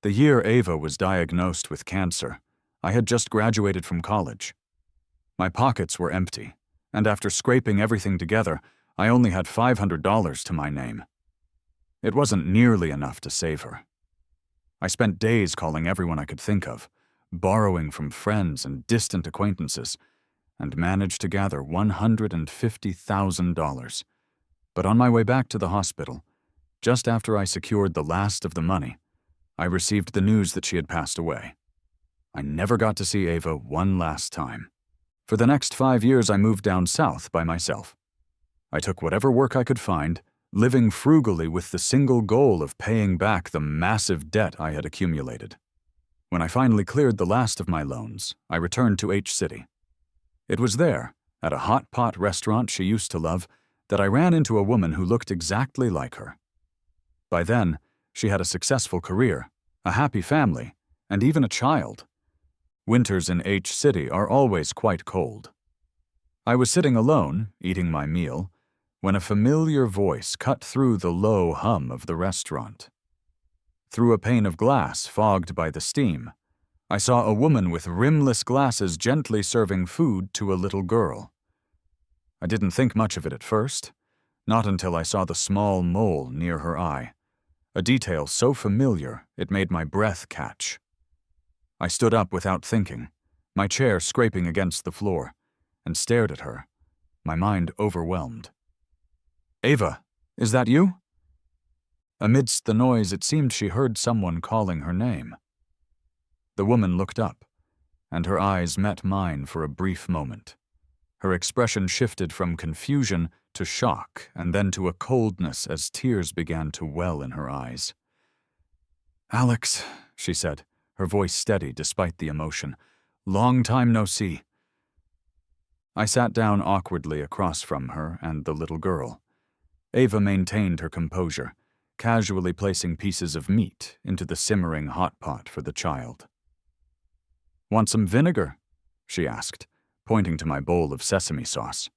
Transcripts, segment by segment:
The year Ava was diagnosed with cancer, I had just graduated from college. My pockets were empty, and after scraping everything together, I only had $500 to my name. It wasn't nearly enough to save her. I spent days calling everyone I could think of, borrowing from friends and distant acquaintances, and managed to gather $150,000. But on my way back to the hospital, just after I secured the last of the money, I received the news that she had passed away. I never got to see Ava one last time. For the next 5 years, I moved down south by myself. I took whatever work I could find, living frugally with the single goal of paying back the massive debt I had accumulated. When I finally cleared the last of my loans, I returned to H-City. It was there, at a hot pot restaurant she used to love, that I ran into a woman who looked exactly like her. By then, she had a successful career, a happy family, and even a child. Winters in H-City are always quite cold. I was sitting alone, eating my meal, when a familiar voice cut through the low hum of the restaurant. Through a pane of glass fogged by the steam, I saw a woman with rimless glasses gently serving food to a little girl. I didn't think much of it at first, not until I saw the small mole near her eye, a detail so familiar it made my breath catch. I stood up without thinking, my chair scraping against the floor, and stared at her, my mind overwhelmed. "Ava, is that you?" Amidst the noise, it seemed she heard someone calling her name. The woman looked up, and her eyes met mine for a brief moment. Her expression shifted from confusion to shock and then to a coldness as tears began to well in her eyes. "Alex," she said, her voice steady despite the emotion. "Long time no see." I sat down awkwardly across from her and the little girl. Ava maintained her composure, casually placing pieces of meat into the simmering hot pot for the child. "Want some vinegar?" she asked, pointing to my bowl of sesame sauce.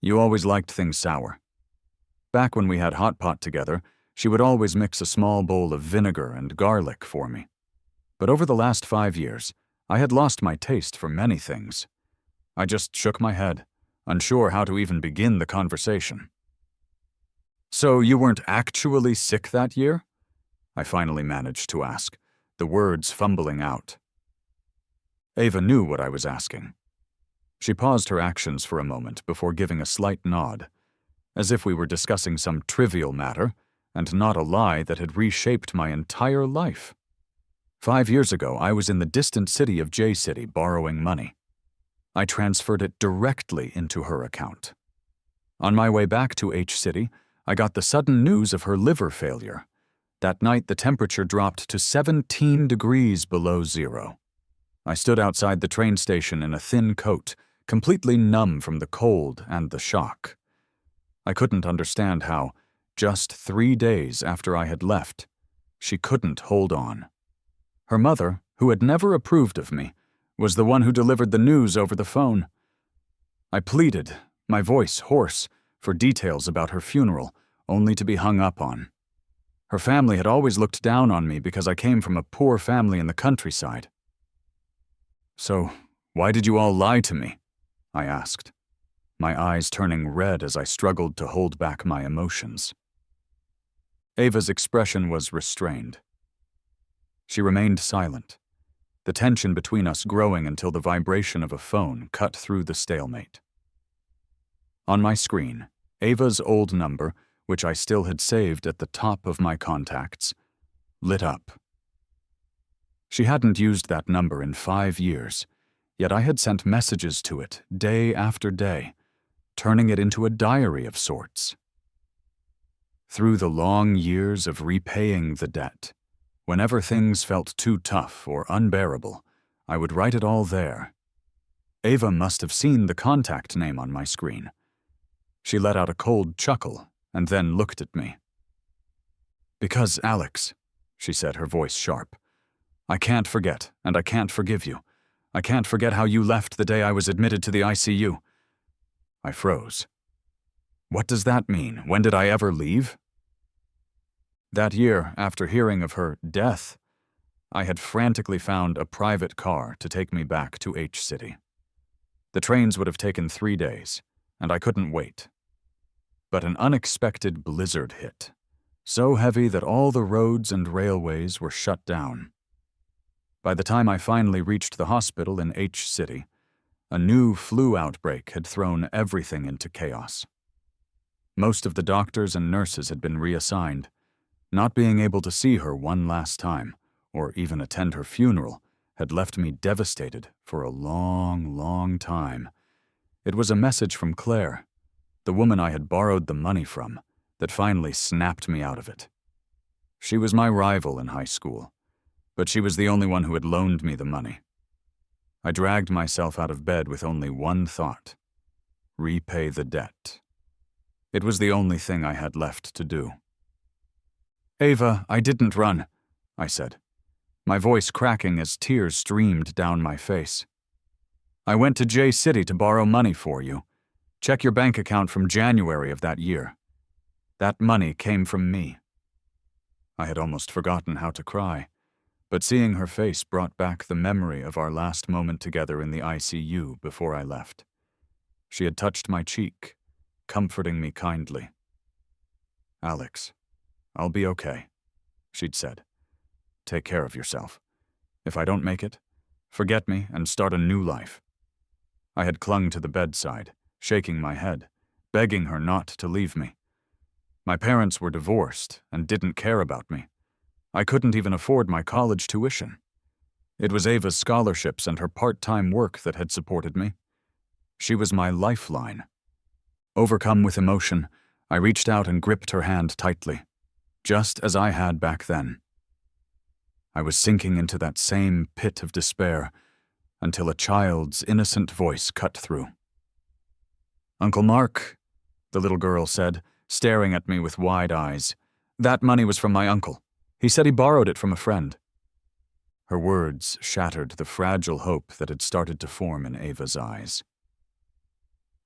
"You always liked things sour." Back when we had hot pot together, she would always mix a small bowl of vinegar and garlic for me. But over the last 5 years, I had lost my taste for many things. I just shook my head, unsure how to even begin the conversation. "So you weren't actually sick that year?" I finally managed to ask, the words fumbling out. Ava knew what I was asking. She paused her actions for a moment before giving a slight nod, as if we were discussing some trivial matter and not a lie that had reshaped my entire life. 5 years ago, I was in the distant city of J-City borrowing money. I transferred it directly into her account. On my way back to H-City, I got the sudden news of her liver failure. That night, the temperature dropped to 17 degrees below zero. I stood outside the train station in a thin coat, completely numb from the cold and the shock. I couldn't understand how, just 3 days after I had left, she couldn't hold on. Her mother, who had never approved of me, was the one who delivered the news over the phone. I pleaded, my voice hoarse, for details about her funeral, only to be hung up on. Her family had always looked down on me because I came from a poor family in the countryside. "So, why did you all lie to me?" I asked, my eyes turning red as I struggled to hold back my emotions. Ava's expression was restrained. She remained silent, the tension between us growing until the vibration of a phone cut through the stalemate. On my screen, Ava's old number, which I still had saved at the top of my contacts, lit up. She hadn't used that number in 5 years, yet I had sent messages to it day after day, turning it into a diary of sorts. Through the long years of repaying the debt, whenever things felt too tough or unbearable, I would write it all there. Ava must have seen the contact name on my screen. She let out a cold chuckle and then looked at me. "Because, Alex," she said, her voice sharp, "I can't forget, and I can't forgive you. I can't forget how you left the day I was admitted to the ICU." I froze. What does that mean? When did I ever leave? That year, after hearing of her death, I had frantically found a private car to take me back to H-City. The trains would have taken 3 days, and I couldn't wait. But an unexpected blizzard hit, so heavy that all the roads and railways were shut down. By the time I finally reached the hospital in H-City, a new flu outbreak had thrown everything into chaos. Most of the doctors and nurses had been reassigned. Not being able to see her one last time, or even attend her funeral, had left me devastated for a long, long time. It was a message from Clare, the woman I had borrowed the money from, that finally snapped me out of it. She was my rival in high school, but she was the only one who had loaned me the money. I dragged myself out of bed with only one thought: repay the debt. It was the only thing I had left to do. "Ava, I didn't run," I said, my voice cracking as tears streamed down my face. "I went to J-City to borrow money for you. Check your bank account from January of that year. That money came from me." I had almost forgotten how to cry, but seeing her face brought back the memory of our last moment together in the ICU before I left. She had touched my cheek, comforting me kindly. "Alex, I'll be okay," she'd said. "Take care of yourself. If I don't make it, forget me and start a new life." I had clung to the bedside, shaking my head, begging her not to leave me. My parents were divorced and didn't care about me. I couldn't even afford my college tuition. It was Ava's scholarships and her part-time work that had supported me. She was my lifeline. Overcome with emotion, I reached out and gripped her hand tightly, just as I had back then. I was sinking into that same pit of despair until a child's innocent voice cut through. "Uncle Mark," the little girl said, staring at me with wide eyes. "That money was from my uncle. He said he borrowed it from a friend." Her words shattered the fragile hope that had started to form in Ava's eyes.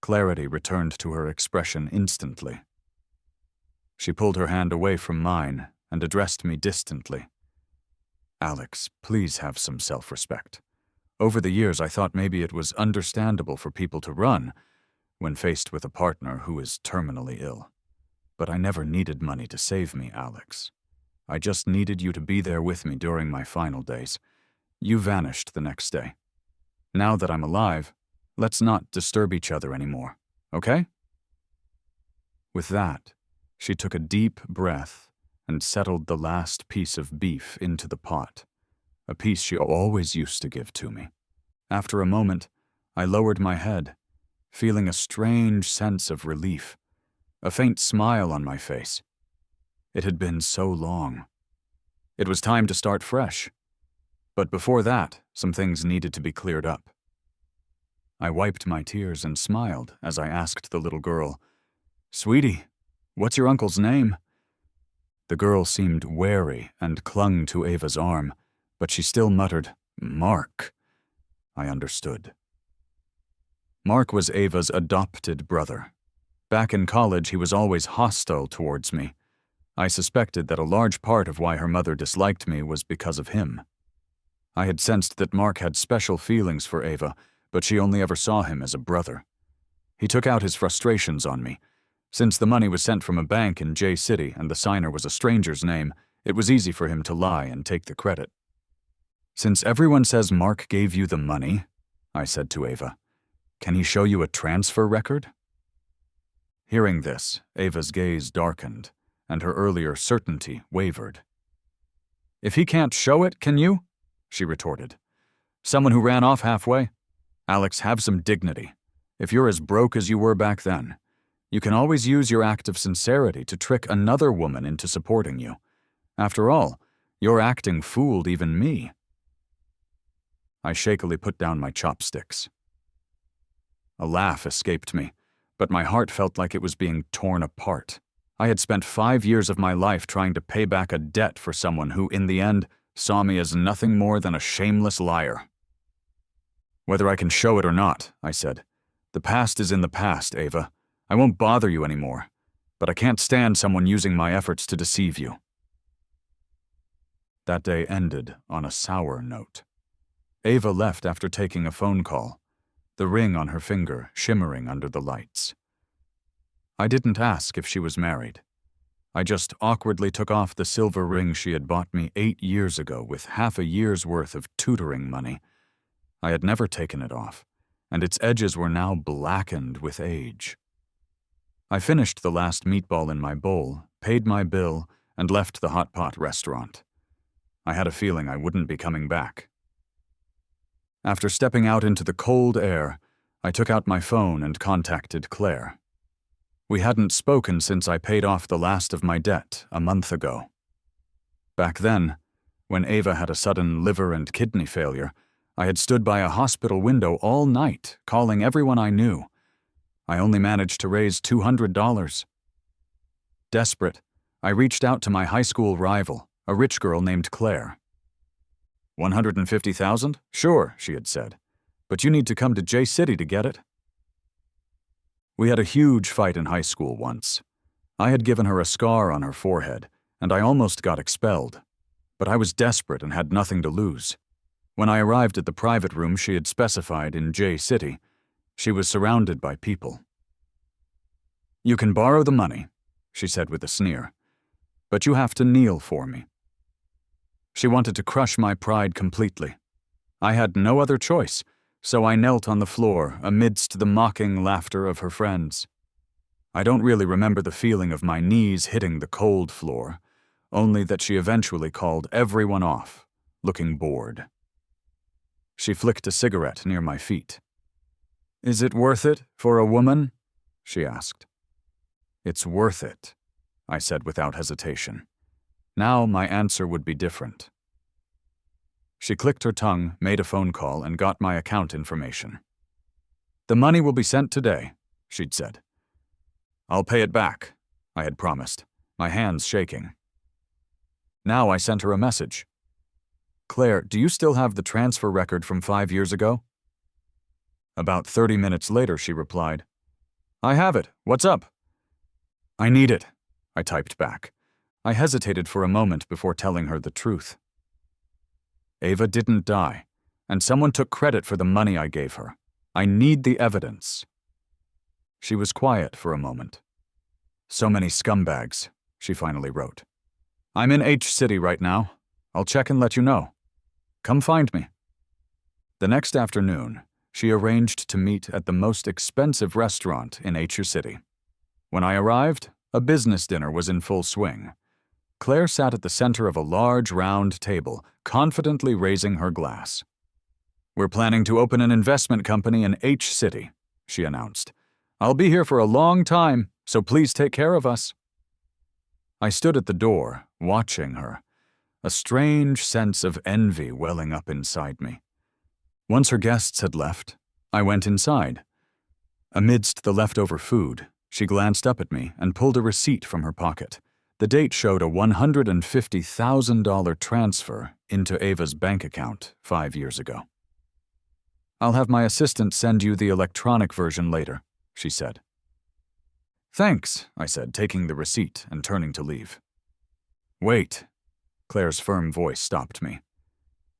Clarity returned to her expression instantly. She pulled her hand away from mine and addressed me distantly. "Alex, please have some self-respect. Over the years, I thought maybe it was understandable for people to run when faced with a partner who is terminally ill. But I never needed money to save me, Alex. I just needed you to be there with me during my final days. You vanished the next day. Now that I'm alive, let's not disturb each other anymore, okay?" With that, she took a deep breath and settled the last piece of beef into the pot, a piece she always used to give to me. After a moment, I lowered my head, feeling a strange sense of relief, a faint smile on my face. It had been so long. It was time to start fresh. But before that, some things needed to be cleared up. I wiped my tears and smiled as I asked the little girl, "Sweetie, what's your uncle's name?" The girl seemed wary and clung to Ava's arm, but she still muttered, "Mark." I understood. Mark was Ava's adopted brother. Back in college, he was always hostile towards me. I suspected that a large part of why her mother disliked me was because of him. I had sensed that Mark had special feelings for Ava, but she only ever saw him as a brother. He took out his frustrations on me. Since the money was sent from a bank in J-City and the signer was a stranger's name, it was easy for him to lie and take the credit. "Since everyone says Mark gave you the money," I said to Ava, "can he show you a transfer record?" Hearing this, Ava's gaze darkened, and her earlier certainty wavered. "If he can't show it, can you?" she retorted. "Someone who ran off halfway? Alex, have some dignity. If you're as broke as you were back then, you can always use your act of sincerity to trick another woman into supporting you. After all, your acting fooled even me." I shakily put down my chopsticks. A laugh escaped me, but my heart felt like it was being torn apart. I had spent 5 years of my life trying to pay back a debt for someone who, in the end, saw me as nothing more than a shameless liar. "Whether I can show it or not," I said, "the past is in the past, Ava. I won't bother you anymore, but I can't stand someone using my efforts to deceive you." That day ended on a sour note. Ava left after taking a phone call, the ring on her finger shimmering under the lights. I didn't ask if she was married. I just awkwardly took off the silver ring she had bought me 8 years ago with half a year's worth of tutoring money. I had never taken it off, and its edges were now blackened with age. I finished the last meatball in my bowl, paid my bill, and left the hot pot restaurant. I had a feeling I wouldn't be coming back. After stepping out into the cold air, I took out my phone and contacted Clare. We hadn't spoken since I paid off the last of my debt a month ago. Back then, when Ava had a sudden liver and kidney failure, I had stood by a hospital window all night, calling everyone I knew. I only managed to raise $200. Desperate, I reached out to my high school rival, a rich girl named Clare. $150,000? Sure, she had said. But you need to come to J City to get it. We had a huge fight in high school once. I had given her a scar on her forehead, and I almost got expelled. But I was desperate and had nothing to lose. When I arrived at the private room she had specified in J City, she was surrounded by people. "You can borrow the money," she said with a sneer, "but you have to kneel for me." She wanted to crush my pride completely. I had no other choice, so I knelt on the floor amidst the mocking laughter of her friends. I don't really remember the feeling of my knees hitting the cold floor, only that she eventually called everyone off, looking bored. She flicked a cigarette near my feet. "Is it worth it for a woman?" she asked. "It's worth it," I said without hesitation. Now my answer would be different. She clicked her tongue, made a phone call, and got my account information. "The money will be sent today," she'd said. "I'll pay it back," I had promised, my hands shaking. Now I sent her a message. "Claire, do you still have the transfer record from 5 years ago?" About 30 minutes later, she replied, "I have it. What's up?" "I need it," I typed back. I hesitated for a moment before telling her the truth. Ava didn't die, and someone took credit for the money I gave her. I need the evidence. She was quiet for a moment. "So many scumbags," she finally wrote. "I'm in H City right now. I'll check and let you know. Come find me." The next afternoon, she arranged to meet at the most expensive restaurant in H City. When I arrived, a business dinner was in full swing. Claire sat at the center of a large, round table, confidently raising her glass. "We're planning to open an investment company in H City," she announced. "I'll be here for a long time, so please take care of us." I stood at the door, watching her, a strange sense of envy welling up inside me. Once her guests had left, I went inside. Amidst the leftover food, she glanced up at me and pulled a receipt from her pocket. The date showed a $150,000 transfer into Ava's bank account 5 years ago. "I'll have my assistant send you the electronic version later," she said. "Thanks," I said, taking the receipt and turning to leave. "Wait," Claire's firm voice stopped me.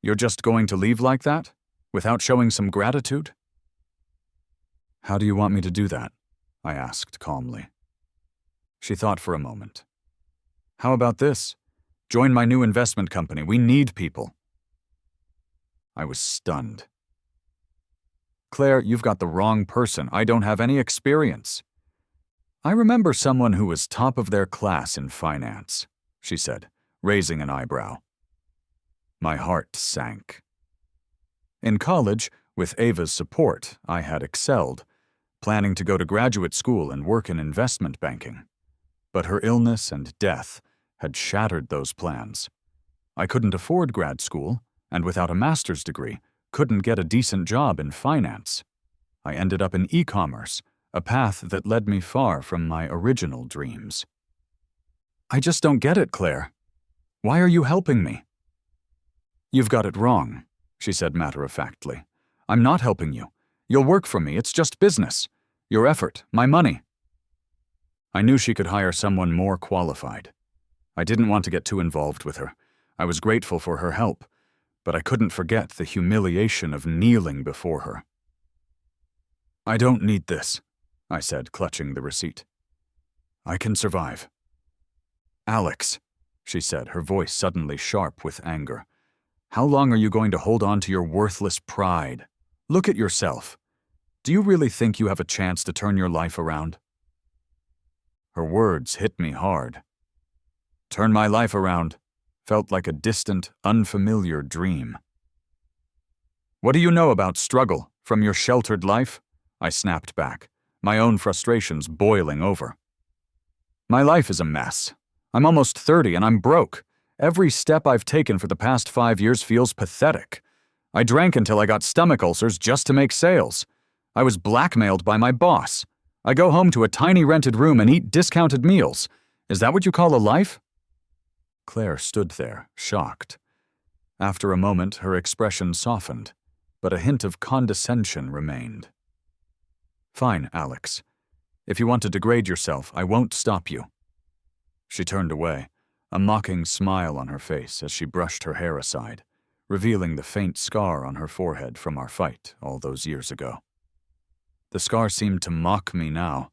"You're just going to leave like that? Without showing some gratitude?" "How do you want me to do that?" I asked calmly. She thought for a moment. "How about this? Join my new investment company. We need people." I was stunned. "Claire, you've got the wrong person. I don't have any experience." "I remember someone who was top of their class in finance," she said, raising an eyebrow. My heart sank. In college, with Ava's support, I had excelled, planning to go to graduate school and work in investment banking. But her illness and death had shattered those plans. I couldn't afford grad school, and without a master's degree, couldn't get a decent job in finance. I ended up in e-commerce, a path that led me far from my original dreams. "I just don't get it, Claire. Why are you helping me?" "You've got it wrong," she said matter-of-factly. "I'm not helping you. You'll work for me. It's just business. Your effort, my money." I knew she could hire someone more qualified. I didn't want to get too involved with her. I was grateful for her help, but I couldn't forget the humiliation of kneeling before her. "I don't need this," I said, clutching the receipt. "I can survive." "Alex," she said, her voice suddenly sharp with anger. "How long are you going to hold on to your worthless pride? Look at yourself. Do you really think you have a chance to turn your life around?" Her words hit me hard. Turn my life around felt like a distant, unfamiliar dream. "What do you know about struggle from your sheltered life?" I snapped back, my own frustrations boiling over. "My life is a mess. I'm almost 30 and I'm broke. Every step I've taken for the past 5 years feels pathetic. I drank until I got stomach ulcers just to make sales. I was blackmailed by my boss. I go home to a tiny rented room and eat discounted meals. Is that what you call a life?" Claire stood there, shocked. After a moment, her expression softened, but a hint of condescension remained. "Fine, Alex. If you want to degrade yourself, I won't stop you." She turned away, a mocking smile on her face as she brushed her hair aside, revealing the faint scar on her forehead from our fight all those years ago. The scar seemed to mock me now,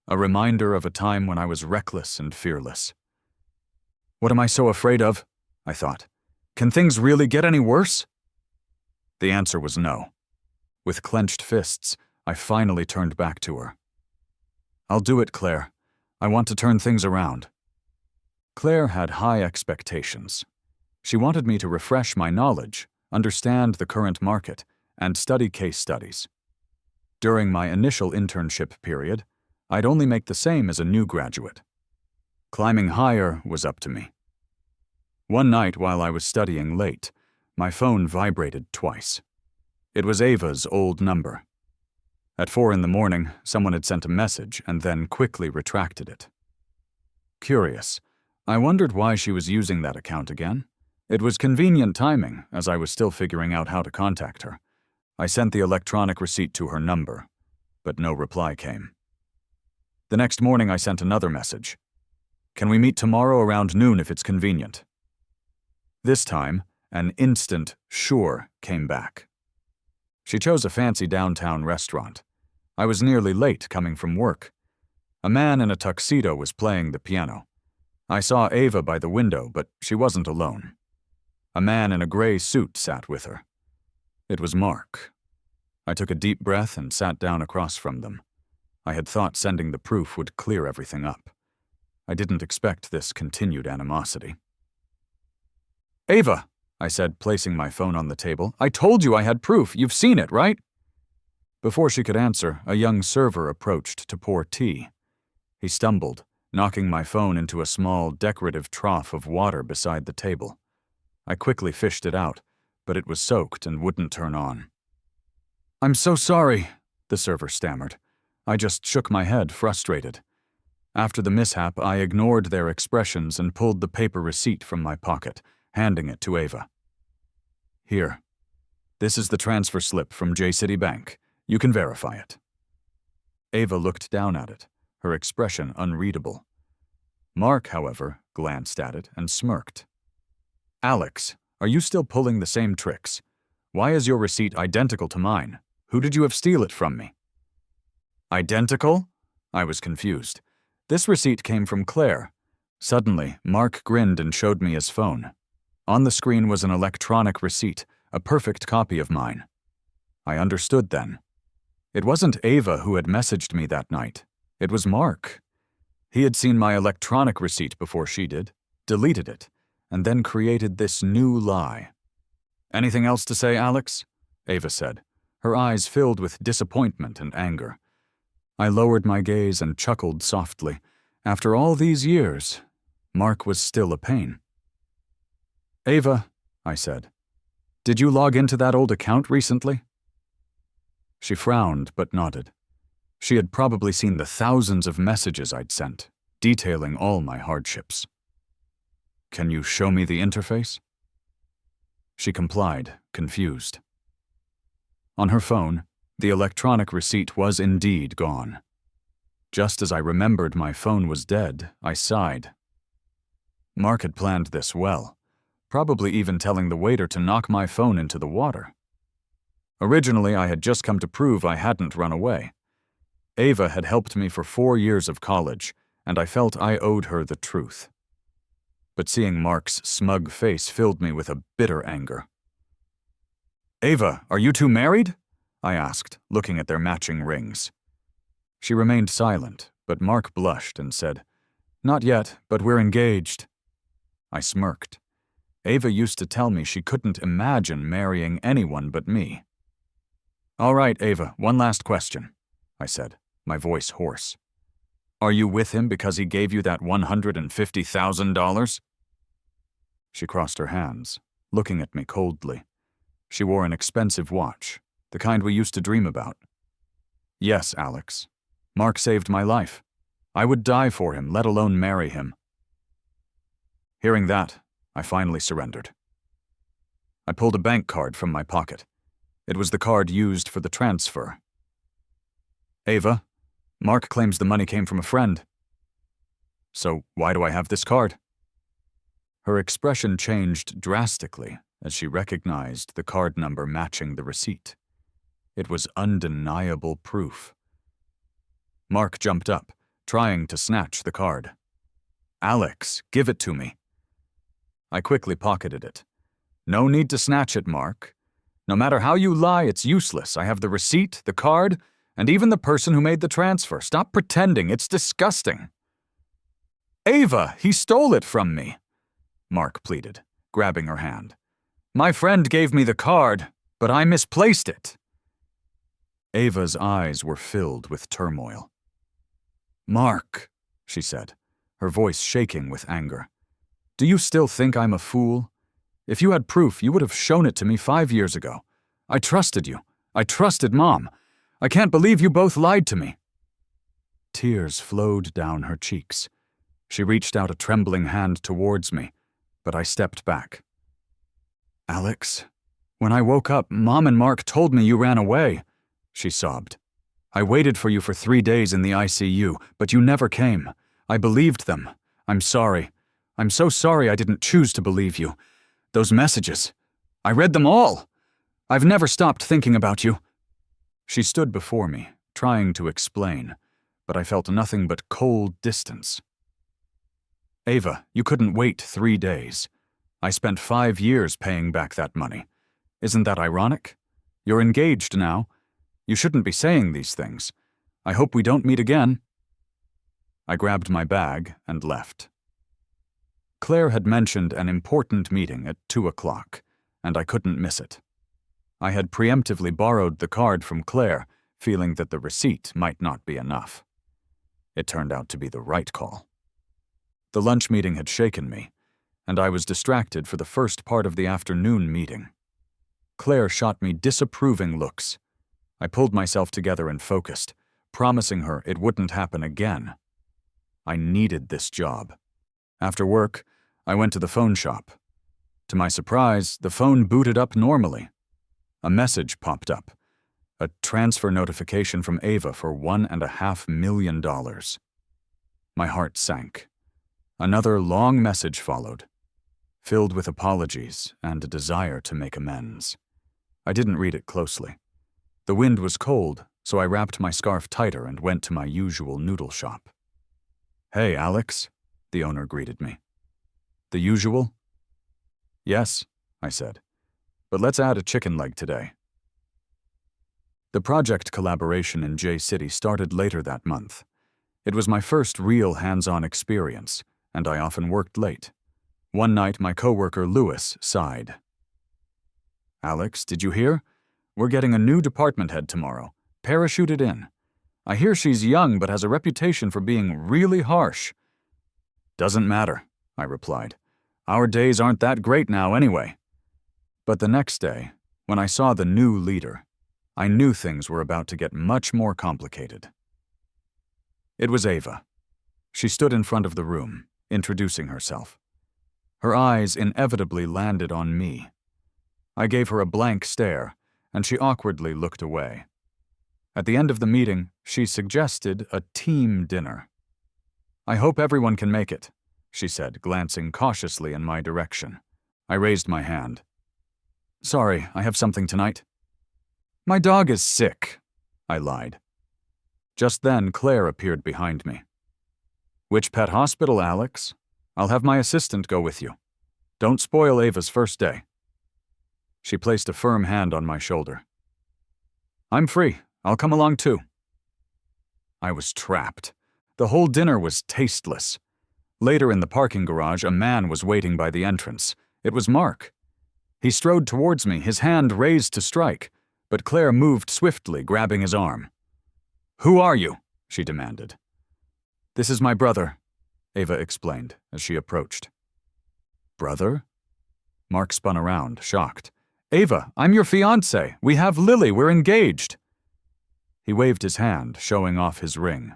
a reminder of a time when I was reckless and fearless. "What am I so afraid of?" I thought. "Can things really get any worse?" The answer was no. With clenched fists, I finally turned back to her. "I'll do it, Claire. I want to turn things around." Claire had high expectations. She wanted me to refresh my knowledge, understand the current market, and study case studies. During my initial internship period, I'd only make the same as a new graduate. Climbing higher was up to me. One night while I was studying late, my phone vibrated twice. It was Ava's old number. At 4 a.m, someone had sent a message and then quickly retracted it. Curious, I wondered why she was using that account again. It was convenient timing, as I was still figuring out how to contact her. I sent the electronic receipt to her number, but no reply came. The next morning I sent another message. "Can we meet tomorrow around noon if it's convenient?" This time, an instant sure came back. She chose a fancy downtown restaurant. I was nearly late coming from work. A man in a tuxedo was playing the piano. I saw Ava by the window, but she wasn't alone. A man in a gray suit sat with her. It was Mark. I took a deep breath and sat down across from them. I had thought sending the proof would clear everything up. I didn't expect this continued animosity. "Ava," I said, placing my phone on the table, "I told you I had proof. You've seen it, right?" Before she could answer, a young server approached to pour tea. He stumbled, knocking my phone into a small, decorative trough of water beside the table. I quickly fished it out, but it was soaked and wouldn't turn on. "I'm so sorry," the server stammered. I just shook my head, frustrated. After the mishap, I ignored their expressions and pulled the paper receipt from my pocket, handing it to Ava. "Here. This is the transfer slip from J-City Bank. You can verify it." Ava looked down at it, her expression unreadable. Mark, however, glanced at it and smirked. "Alex, are you still pulling the same tricks? Why is your receipt identical to mine? Who did you have steal it from me?" "Identical?" I was confused. This receipt came from Claire. Suddenly, Mark grinned and showed me his phone. On the screen was an electronic receipt, a perfect copy of mine. I understood then. It wasn't Ava who had messaged me that night. It was Mark. He had seen my electronic receipt before she did, deleted it, and then created this new lie. "Anything else to say, Alex?" Ava said, her eyes filled with disappointment and anger. I lowered my gaze and chuckled softly. After all these years, Mark was still a pain. "Ava," I said, "did you log into that old account recently?" She frowned but nodded. She had probably seen the thousands of messages I'd sent, detailing all my hardships. "Can you show me the interface?" She complied, confused. On her phone, the electronic receipt was indeed gone. Just as I remembered my phone was dead, I sighed. Mark had planned this well. probably even telling the waiter to knock my phone into the water. Originally, I had just come to prove I hadn't run away. Ava had helped me for 4 years of college, and I felt I owed her the truth. But seeing Mark's smug face filled me with a bitter anger. "Ava, are you two married?" I asked, looking at their matching rings. She remained silent, but Mark blushed and said, "Not yet, but we're engaged." I smirked. Ava used to tell me she couldn't imagine marrying anyone but me. "All right, Ava, one last question," I said, my voice hoarse. "Are you with him because he gave you that $150,000? She crossed her hands, looking at me coldly. She wore an expensive watch, the kind we used to dream about. "Yes, Alex. Mark saved my life. I would die for him, let alone marry him." Hearing that, I finally surrendered. I pulled a bank card from my pocket. It was the card used for the transfer. "Ava, Mark claims the money came from a friend. So why do I have this card?" Her expression changed drastically as she recognized the card number matching the receipt. It was undeniable proof. Mark jumped up, trying to snatch the card. "Alex, give it to me." I quickly pocketed it. "No need to snatch it, Mark. No matter how you lie, it's useless. I have the receipt, the card, and even the person who made the transfer. Stop pretending. It's disgusting." "Ava, he stole it from me," Mark pleaded, grabbing her hand. "My friend gave me the card, but I misplaced it." Ava's eyes were filled with turmoil. "Mark," she said, her voice shaking with anger, "do you still think I'm a fool? If you had proof, you would have shown it to me 5 years ago. I trusted you. I trusted Mom. I can't believe you both lied to me." Tears flowed down her cheeks. She reached out a trembling hand towards me, but I stepped back. "Alex, when I woke up, Mom and Mark told me you ran away," she sobbed. "I waited for you for 3 days in the ICU, but you never came. I believed them. I'm sorry. I'm so sorry I didn't choose to believe you. Those messages. I read them all. I've never stopped thinking about you." She stood before me, trying to explain, but I felt nothing but cold distance. "Ava, you couldn't wait 3 days. I spent 5 years paying back that money. Isn't that ironic? You're engaged now. You shouldn't be saying these things. I hope we don't meet again." I grabbed my bag and left. Claire had mentioned an important meeting at 2 o'clock, and I couldn't miss it. I had preemptively borrowed the card from Claire, feeling that the receipt might not be enough. It turned out to be the right call. The lunch meeting had shaken me, and I was distracted for the first part of the afternoon meeting. Claire shot me disapproving looks. I pulled myself together and focused, promising her it wouldn't happen again. I needed this job. After work, I went to the phone shop. To my surprise, the phone booted up normally. A message popped up. A transfer notification from Ava for $1.5 million. My heart sank. Another long message followed, filled with apologies and a desire to make amends. I didn't read it closely. The wind was cold, so I wrapped my scarf tighter and went to my usual noodle shop. "Hey, Alex," the owner greeted me. "The usual?" "Yes," I said, "but let's add a chicken leg today." The project collaboration in J City started later that month. It was my first real hands-on experience, and I often worked late. One night, my coworker Lewis sighed. "Alex, did you hear? We're getting a new department head tomorrow, parachuted in. I hear she's young but has a reputation for being really harsh." "Doesn't matter," I replied. "Our days aren't that great now anyway." But the next day, when I saw the new leader, I knew things were about to get much more complicated. It was Ava. She stood in front of the room, introducing herself. Her eyes inevitably landed on me. I gave her a blank stare, and she awkwardly looked away. At the end of the meeting, she suggested a team dinner. "I hope everyone can make it," she said, glancing cautiously in my direction. I raised my hand. Sorry, I have something tonight. My dog is sick, I lied. Just then, Claire appeared behind me. Which pet hospital, Alex? I'll have my assistant go with you. Don't spoil Ava's first day. She placed a firm hand on my shoulder. I'm free. I'll come along too. I was trapped. The whole dinner was tasteless. Later in the parking garage, a man was waiting by the entrance. It was Mark. He strode towards me, his hand raised to strike, but Claire moved swiftly, grabbing his arm. Who are you? She demanded. This is my brother, Ava explained as she approached. Brother? Mark spun around, shocked. Ava, I'm your fiancé. We have Lily. We're engaged. He waved his hand, showing off his ring.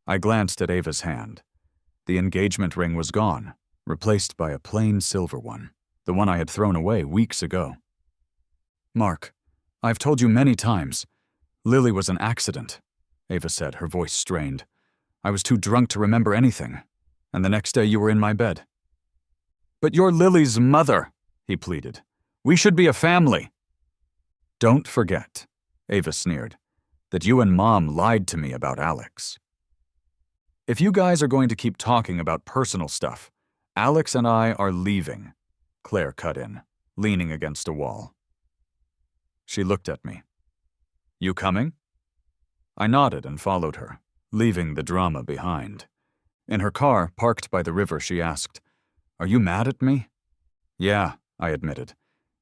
I glanced at Ava's hand. The engagement ring was gone, replaced by a plain silver one, the one I had thrown away weeks ago. Mark, I've told you many times. Lily was an accident, Ava said, her voice strained. I was too drunk to remember anything, and the next day you were in my bed. But you're Lily's mother, he pleaded. We should be a family. Don't forget, Ava sneered, that you and Mom lied to me about Alex. If you guys are going to keep talking about personal stuff, Alex and I are leaving, Claire cut in, leaning against a wall. She looked at me. You coming? I nodded and followed her, leaving the drama behind. In her car, parked by the river, she asked, Are you mad at me? Yeah, I admitted.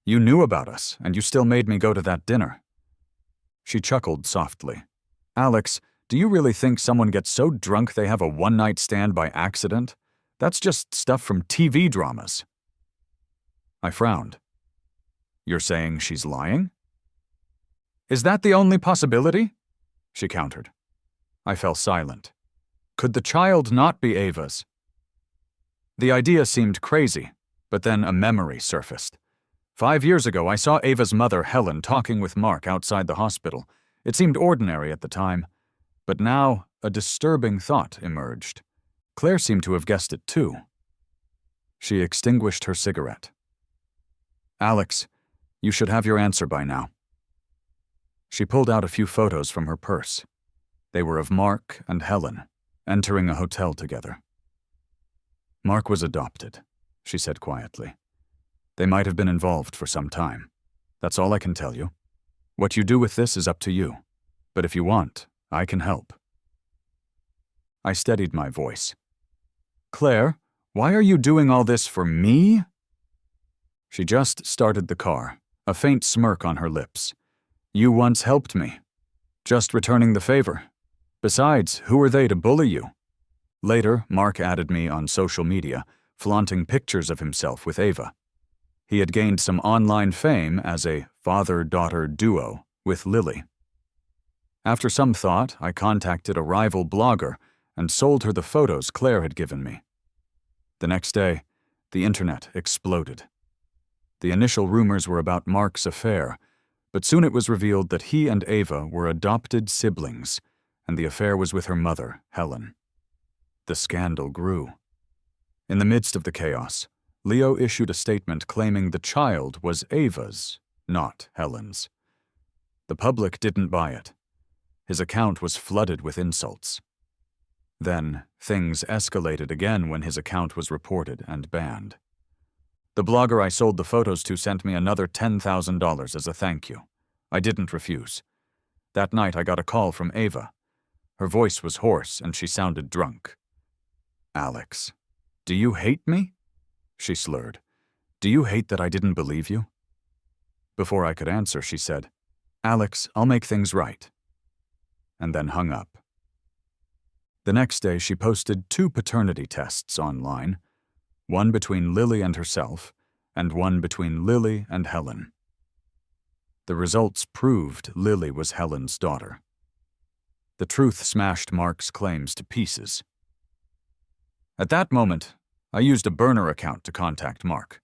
You knew about us, and you still made me go to that dinner. She chuckled softly. Alex, do you really think someone gets so drunk they have a one-night stand by accident? That's just stuff from TV dramas. I frowned. You're saying she's lying? Is that the only possibility? She countered. I fell silent. Could the child not be Ava's? The idea seemed crazy, but then a memory surfaced. 5 years ago, I saw Ava's mother, Helen, talking with Mark outside the hospital. It seemed ordinary at the time, but now a disturbing thought emerged. Claire seemed to have guessed it too. She extinguished her cigarette. Alex, you should have your answer by now. She pulled out a few photos from her purse. They were of Mark and Helen, entering a hotel together. Mark was adopted, she said quietly. They might have been involved for some time. That's all I can tell you. What you do with this is up to you. But if you want, I can help. I steadied my voice. Claire, why are you doing all this for me? She just started the car, a faint smirk on her lips. You once helped me. Just returning the favor. Besides, who are they to bully you? Later, Mark added me on social media, flaunting pictures of himself with Ava. He had gained some online fame as a father-daughter duo with Lily. After some thought, I contacted a rival blogger and sold her the photos Claire had given me. The next day, the internet exploded. The initial rumors were about Mark's affair, but soon it was revealed that he and Ava were adopted siblings, and the affair was with her mother, Helen. The scandal grew. In the midst of the chaos, Leo issued a statement claiming the child was Ava's, not Helen's. The public didn't buy it. His account was flooded with insults. Then, things escalated again when his account was reported and banned. The blogger I sold the photos to sent me another $10,000 as a thank you. I didn't refuse. That night I got a call from Ava. Her voice was hoarse and she sounded drunk. Alex, do you hate me? She slurred. Do you hate that I didn't believe you? Before I could answer, she said, Alex, I'll make things right. And then hung up. The next day, she posted 2 paternity tests online, one between Lily and herself, and one between Lily and Helen. The results proved Lily was Helen's daughter. The truth smashed Mark's claims to pieces. At that moment, I used a burner account to contact Mark.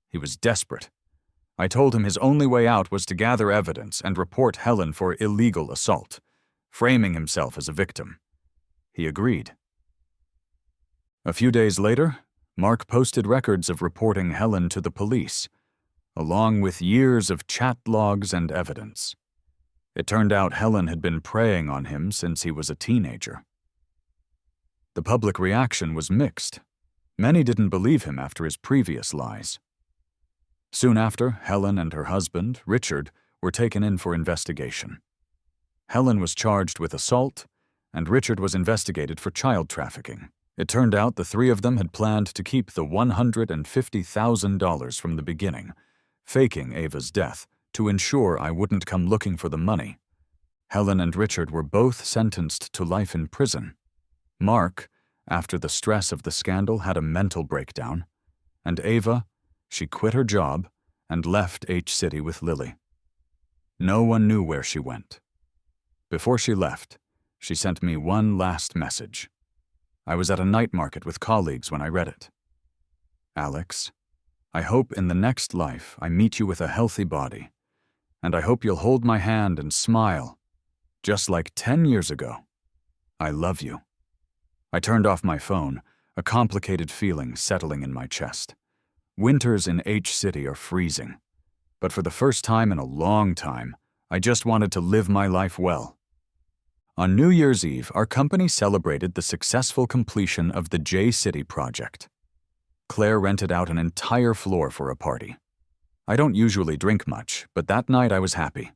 He was desperate. I told him his only way out was to gather evidence and report Helen for illegal assault, framing himself as a victim. He agreed. A few days later, Mark posted records of reporting Helen to the police, along with years of chat logs and evidence. It turned out Helen had been preying on him since he was a teenager. The public reaction was mixed. Many didn't believe him after his previous lies. Soon after, Helen and her husband, Richard, were taken in for investigation. Helen was charged with assault, and Richard was investigated for child trafficking. It turned out the three of them had planned to keep the $150,000 from the beginning, faking Ava's death to ensure I wouldn't come looking for the money. Helen and Richard were both sentenced to life in prison. Mark, after the stress of the scandal, had a mental breakdown, and Ava, she quit her job and left H-City with Lily. No one knew where she went. Before she left, she sent me one last message. I was at a night market with colleagues when I read it. Alex, I hope in the next life I meet you with a healthy body, and I hope you'll hold my hand and smile, just like 10 years ago. I love you. I turned off my phone, a complicated feeling settling in my chest. Winters in H-City are freezing, but for the first time in a long time, I just wanted to live my life well. On New Year's Eve, our company celebrated the successful completion of the J-City project. Claire rented out an entire floor for a party. I don't usually drink much, but that night I was happy.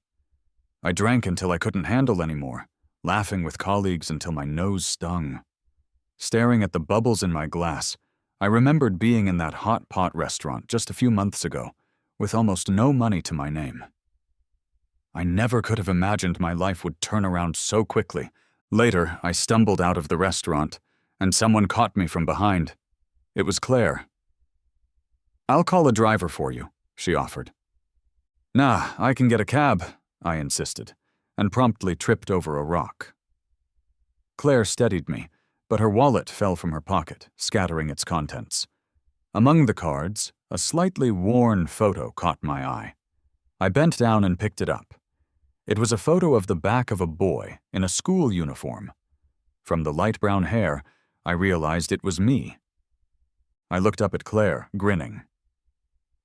I drank until I couldn't handle anymore, laughing with colleagues until my nose stung. Staring at the bubbles in my glass, I remembered being in that hot pot restaurant just a few months ago, with almost no money to my name. I never could have imagined my life would turn around so quickly. Later, I stumbled out of the restaurant, and someone caught me from behind. It was Claire. "I'll call a driver for you," she offered. "Nah, I can get a cab," I insisted, and promptly tripped over a rock. Claire steadied me, but her wallet fell from her pocket, scattering its contents. Among the cards, a slightly worn photo caught my eye. I bent down and picked it up. It was a photo of the back of a boy in a school uniform. From the light brown hair, I realized it was me. I looked up at Claire, grinning.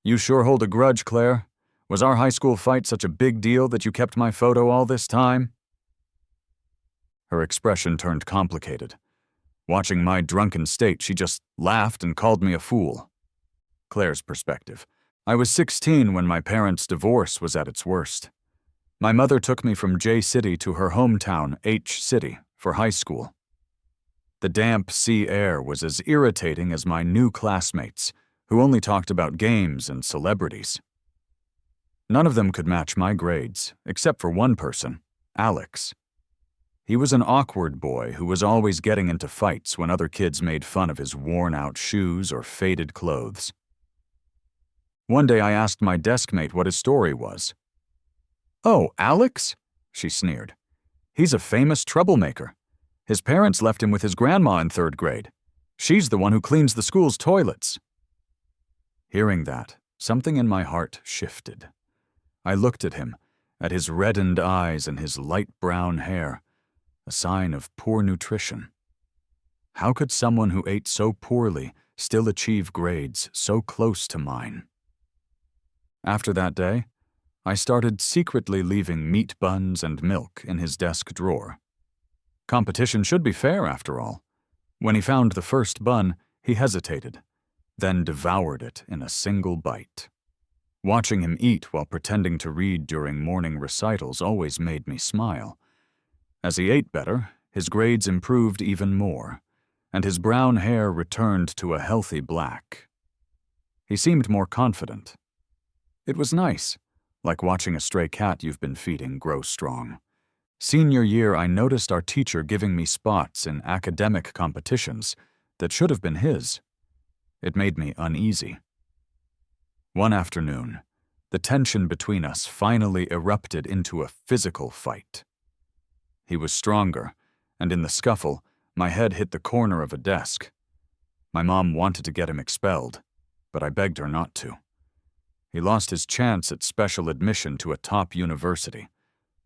"You sure hold a grudge, Claire. Was our high school fight such a big deal that you kept my photo all this time?" Her expression turned complicated. Watching my drunken state, she just laughed and called me a fool. Claire's perspective. I was 16 when my parents' divorce was at its worst. My mother took me from J-City to her hometown, H-City, for high school. The damp sea air was as irritating as my new classmates, who only talked about games and celebrities. None of them could match my grades, except for one person, Alex. He was an awkward boy who was always getting into fights when other kids made fun of his worn-out shoes or faded clothes. One day I asked my deskmate what his story was. "Oh, Alex?" she sneered. "He's a famous troublemaker. His parents left him with his grandma in 3rd grade. She's the one who cleans the school's toilets." Hearing that, something in my heart shifted. I looked at him, at his reddened eyes and his light brown hair, a sign of poor nutrition. How could someone who ate so poorly still achieve grades so close to mine? After that day, I started secretly leaving meat buns and milk in his desk drawer. Competition should be fair, after all. When he found the first bun, he hesitated, then devoured it in a single bite. Watching him eat while pretending to read during morning recitals always made me smile. As he ate better, his grades improved even more, and his brown hair returned to a healthy black. He seemed more confident. It was nice, like watching a stray cat you've been feeding grow strong. Senior year, I noticed our teacher giving me spots in academic competitions that should have been his. It made me uneasy. One afternoon, the tension between us finally erupted into a physical fight. He was stronger, and in the scuffle, my head hit the corner of a desk. My mom wanted to get him expelled, but I begged her not to. He lost his chance at special admission to a top university,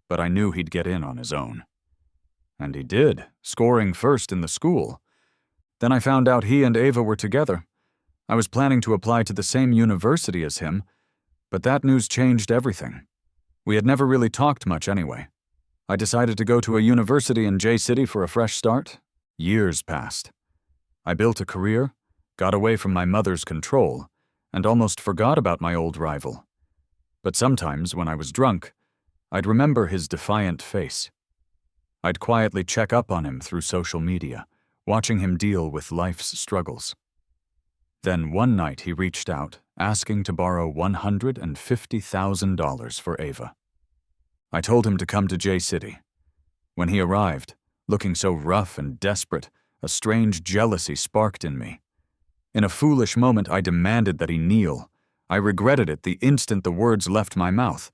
but I knew he'd get in on his own. And he did, scoring first in the school. Then I found out he and Ava were together, I was planning to apply to the same university as him, but that news changed everything. We had never really talked much anyway. I decided to go to a university in J-City for a fresh start. Years passed. I built a career, got away from my mother's control, and almost forgot about my old rival. But sometimes, when I was drunk, I'd remember his defiant face. I'd quietly check up on him through social media, watching him deal with life's struggles. Then one night he reached out, asking to borrow $150,000 for Ava. I told him to come to J-City. When he arrived, looking so rough and desperate, a strange jealousy sparked in me. In a foolish moment, I demanded that he kneel. I regretted it the instant the words left my mouth.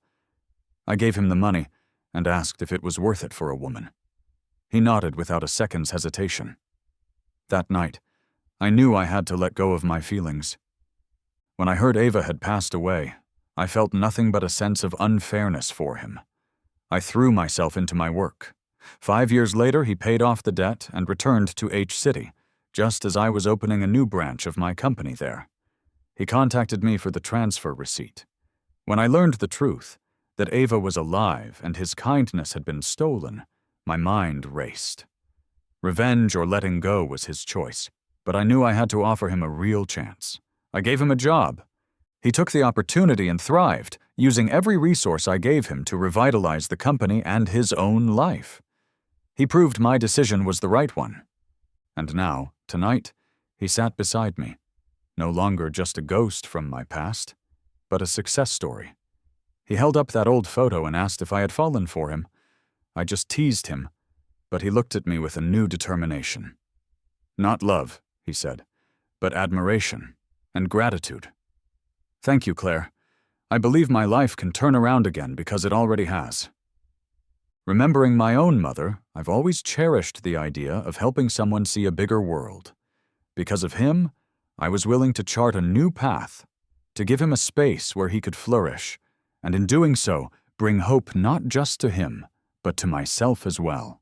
I gave him the money and asked if it was worth it for a woman. He nodded without a second's hesitation. That night, I knew I had to let go of my feelings. When I heard Ava had passed away, I felt nothing but a sense of unfairness for him. I threw myself into my work. 5 years later, he paid off the debt and returned to H-City, just as I was opening a new branch of my company there. He contacted me for the transfer receipt. When I learned the truth, that Ava was alive and his kindness had been stolen, my mind raced. Revenge or letting go was his choice, but I knew I had to offer him a real chance. I gave him a job. He took the opportunity and thrived, using every resource I gave him to revitalize the company and his own life. He proved my decision was the right one. And now, tonight, he sat beside me, no longer just a ghost from my past, but a success story. He held up that old photo and asked if I had fallen for him. I just teased him, but he looked at me with a new determination. Not love, he said, but admiration and gratitude. Thank you, Claire. I believe my life can turn around again because it already has. Remembering my own mother, I've always cherished the idea of helping someone see a bigger world. Because of him, I was willing to chart a new path, to give him a space where he could flourish, and in doing so, bring hope not just to him, but to myself as well.